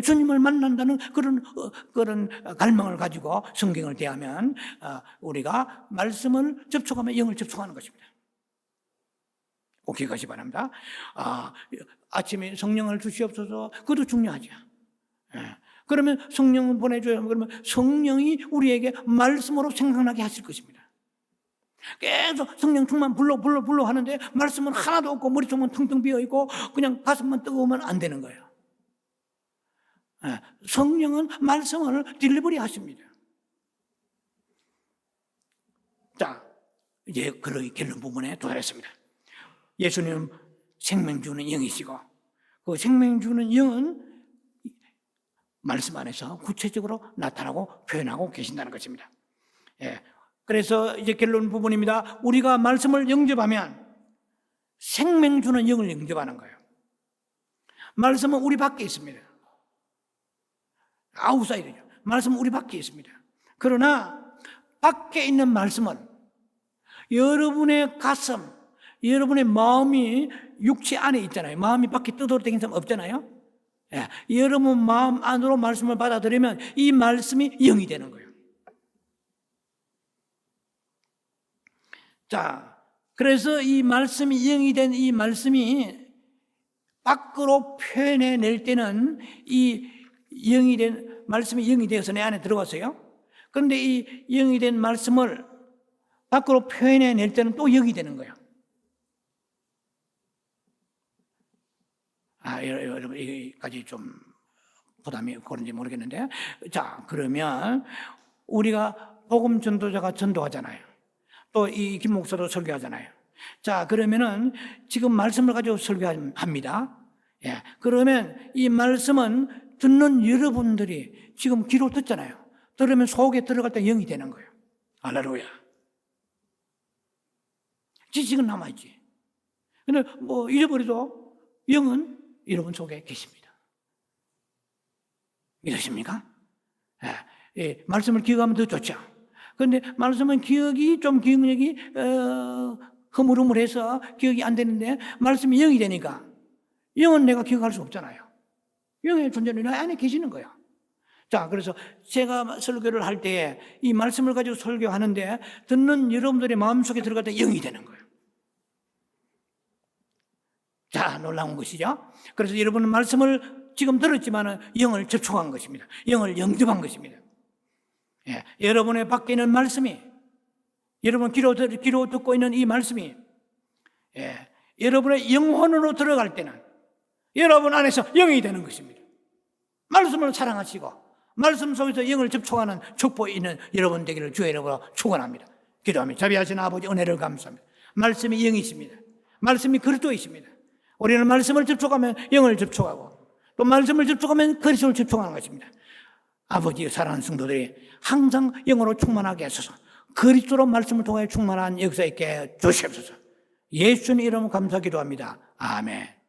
주님을 만난다는 그런 갈망을 가지고 성경을 대하면 우리가 말씀을 접촉하면 영을 접촉하는 것입니다. 꼭 기억하시기 바랍니다. 아침에 성령을 주시옵소서. 그것도 중요하죠. 그러면 성령을 보내줘요. 그러면 성령이 우리에게 말씀으로 생각나게 하실 것입니다. 계속 성령 충만 불러 하는데 말씀은 하나도 없고 머릿속은 텅텅 비어있고 그냥 가슴만 뜨거우면 안 되는 거예요. 성령은 말씀을 딜리버리 하십니다. 자, 이제 그의 결론 부분에 도달했습니다. 예수님은 생명 주는 영이시고 그 생명 주는 영은 말씀 안에서 구체적으로 나타나고 표현하고 계신다는 것입니다. 그래서 이제 결론 부분입니다. 우리가 말씀을 영접하면 생명 주는 영을 영접하는 거예요. 말씀은 우리 밖에 있습니다. 아웃사이드죠. 말씀은 우리 밖에 있습니다. 그러나 밖에 있는 말씀은 여러분의 가슴, 여러분의 마음이 육체 안에 있잖아요. 마음이 밖에 떠돌아다니는 사람 없잖아요. 여러분 마음 안으로 말씀을 받아들이면 이 말씀이 영이 되는 거예요. 자, 그래서 이 말씀이 영이 된 이 말씀이 밖으로 표현해낼 때는 이 영이 된 말씀이 영이 되어서 내 안에 들어갔어요. 그런데 이 영이 된 말씀을 밖으로 표현해낼 때는 또 영이 되는 거예요. 여러분, 여기까지 좀 부담이 그런지 모르겠는데. 자, 그러면 우리가 복음 전도자가 전도하잖아요. 또 이 김 목사도 설교하잖아요. 자, 그러면은 지금 말씀을 가지고 설교합니다. 그러면 이 말씀은 듣는 여러분들이 지금 귀로 듣잖아요. 들으면 속에 들어갈 때 영이 되는 거예요. 할렐루야. 지식은 남아있지. 근데 뭐 잊어버려도 영은 여러분 속에 계십니다. 믿으십니까? 말씀을 기억하면 더 좋죠. 그런데 말씀은 기억력이 흐물흐물해서 기억이 안 되는데 말씀이 영이 되니까 영은 내가 기억할 수 없잖아요. 영의 존재는 내 안에 계시는 거예요. 자, 그래서 제가 설교를 할 때 이 말씀을 가지고 설교하는데 듣는 여러분들의 마음속에 들어갈 때 영이 되는 거예요. 자, 놀라운 것이죠. 그래서 여러분은 말씀을 지금 들었지만 영을 접촉한 것입니다. 영을 영접한 것입니다. 여러분의 밖에 있는 말씀이, 여러분 귀로 듣고 있는 이 말씀이 여러분의 영혼으로 들어갈 때는 여러분 안에서 영이 되는 것입니다. 말씀을 사랑하시고 말씀 속에서 영을 접촉하는 축복이 있는 여러분 되기를 주의 이름으로 축원합니다. 기도합니다. 자비하신 아버지, 은혜를 감사합니다. 말씀이 영이십니다. 말씀이 그리스도이십니다. 우리는 말씀을 접촉하면 영을 접촉하고 또 말씀을 접촉하면 그리스도를 접촉하는 것입니다. 아버지, 사랑하는 성도들이 항상 영으로 충만하게 하소서. 그리스도로 말씀을 통해 충만한 역사 있게 주시옵소서. 예수님 이름으로 감사 기도합니다. 아멘.